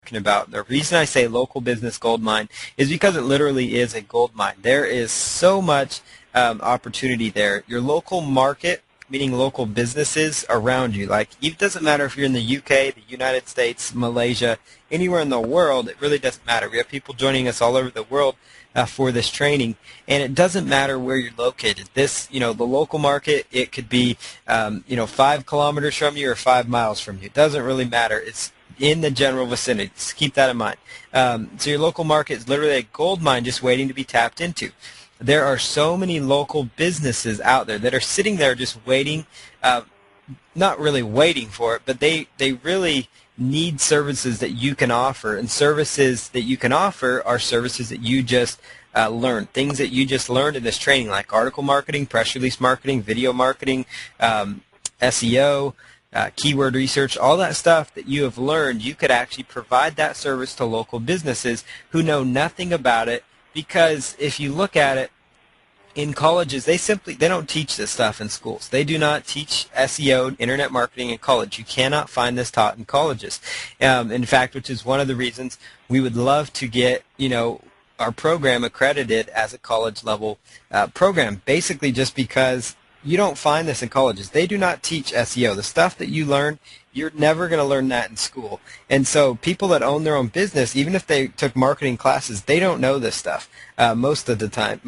talking about. The reason I say local business gold mine is because it literally is a gold mine. There is so much opportunity there. Your local market, meaning local businesses around you. Like, it doesn't matter if you're in the UK, the United States, Malaysia, anywhere in the world, it really doesn't matter. We have people joining us all over the world for this training, and it doesn't matter where you're located. This, the local market, it could be, 5 kilometers from you or 5 miles from you. It doesn't really matter. It's in the general vicinity. Just keep that in mind. So your local market is literally a gold mine just waiting to be tapped into. There are so many local businesses out there that are sitting there just waiting, not really waiting for it, but they really need services that you can offer, and services that you can offer are services that you just learned, things that you just learned in this training, like article marketing, press release marketing, video marketing, SEO, keyword research, all that stuff that you have learned. You could actually provide that service to local businesses who know nothing about it, because if you look at it, in colleges, they don't teach this stuff in schools. They do not teach SEO, internet marketing in college. You cannot find this taught in colleges. In fact, which is one of the reasons we would love to get, our program accredited as a college level program, basically just because you don't find this in colleges. They do not teach SEO. The stuff that you learn, you're never going to learn that in school. And so people that own their own business, even if they took marketing classes, they don't know this stuff most of the time.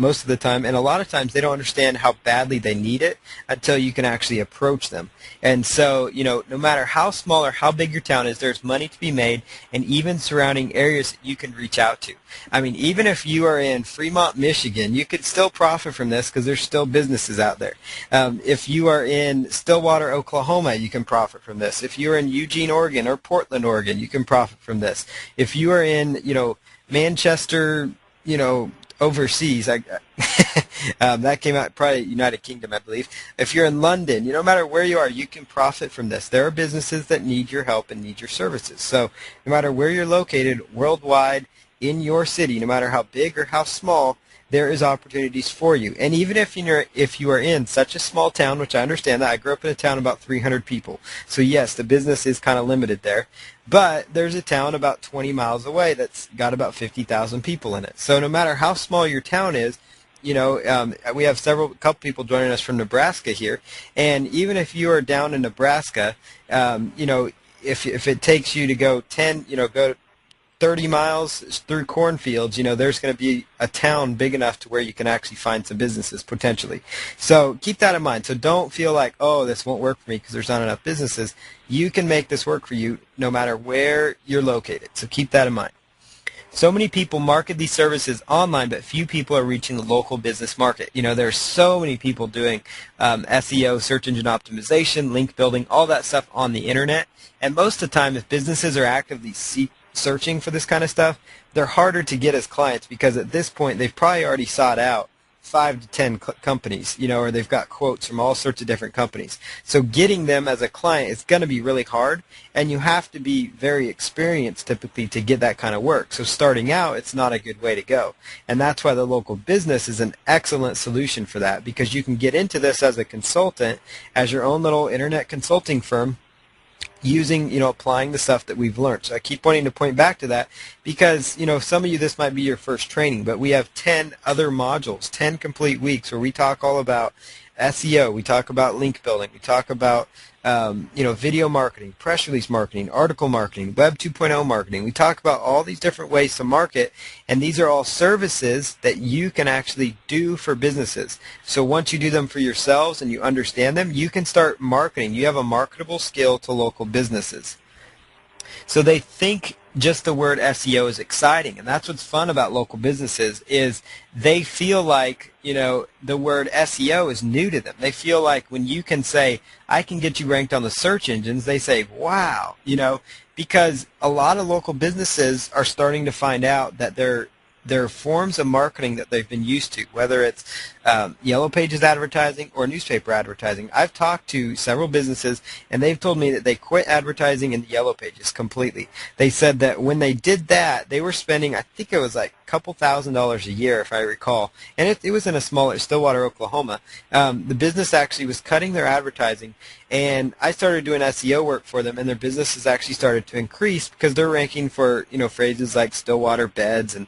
And a lot of times they don't understand how badly they need it until you can actually approach them. And so, no matter how small or how big your town is, there's money to be made, and even surrounding areas that you can reach out to. I mean, even if you are in Fremont, Michigan, you could still profit from this because there's still businesses out there. If you are in Stillwater, Oklahoma, you can profit from this. If you're in Eugene, Oregon, or Portland, Oregon, you can profit from this. If you are in, Manchester, overseas, that came out probably United Kingdom, I believe. If you're in London, no matter where you are, you can profit from this. There are businesses that need your help and need your services. So no matter where you're located, worldwide, in your city, no matter how big or how small, there is opportunities for you. And even if you are in such a small town, which I understand that, I grew up in a town about 300 people. So yes, the business is kind of limited there. But there's a town about 20 miles away that's got about 50,000 people in it. So no matter how small your town is, we have couple people joining us from Nebraska here. And even if you are down in Nebraska, if it takes you to go 30 miles through cornfields, there's going to be a town big enough to where you can actually find some businesses potentially. So keep that in mind. So don't feel like, oh, this won't work for me because there's not enough businesses. You can make this work for you no matter where you're located. So keep that in mind. So many people market these services online, but few people are reaching the local business market. There's so many people doing SEO, search engine optimization, link building, all that stuff on the internet. And most of the time, if businesses are actively searching for this kind of stuff, they're harder to get as clients because at this point they've probably already sought out 5 to 10 companies, or they've got quotes from all sorts of different companies. So getting them as a client is going to be really hard, and you have to be very experienced typically to get that kind of work. So starting out, it's not a good way to go. And that's why the local business is an excellent solution for that, because you can get into this as a consultant, as your own little internet consulting firm, using, applying the stuff that we've learned. So I keep wanting to point back to that because, some of you, this might be your first training, but we have 10 other modules, 10 complete weeks where we talk all about SEO, we talk about link building, we talk about, video marketing, press release marketing, article marketing, Web 2.0 marketing. We talk about all these different ways to market, and these are all services that you can actually do for businesses. So once you do them for yourselves and you understand them, you can start marketing. You have a marketable skill to local businesses. So they think just the word SEO is exciting, and that's what's fun about local businesses is they feel like, the word SEO is new to them. They feel like when you can say, I can get you ranked on the search engines, they say, wow, because a lot of local businesses are starting to find out that there are forms of marketing that they've been used to, whether it's Yellow Pages advertising or newspaper advertising. I've talked to several businesses, and they've told me that they quit advertising in the Yellow Pages completely. They said that when they did that, they were spending, I think it was like couple $1,000s a year, if I recall, and it was in a smaller Stillwater, Oklahoma. The business actually was cutting their advertising, and I started doing SEO work for them, and their business has actually started to increase because they're ranking for phrases like Stillwater beds and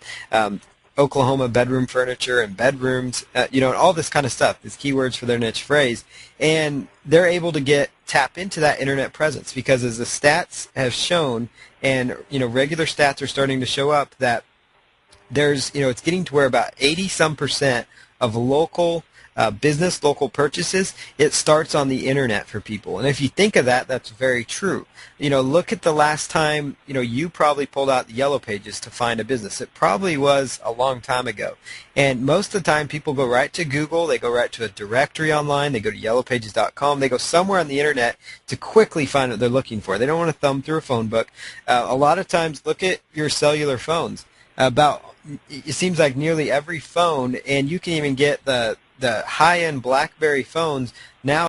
Oklahoma bedroom furniture and bedrooms, and all this kind of stuff, these keywords for their niche phrase, and they're able to tap into that internet presence because as the stats have shown, and regular stats are starting to show up that there's it's getting to where about 80% of local local purchases, it starts on the internet for people. And if you think of that, that's very true. Look at the last time you probably pulled out the Yellow Pages to find a business. It probably was a long time ago. And most of the time people go right to Google, they go right to a directory online, they go to yellowpages.com, they go somewhere on the internet to quickly find what they're looking for. They don't want to thumb through a phone book. A lot of times, look at your cellular phones. It seems like nearly every phone, and you can even get the high-end BlackBerry phones now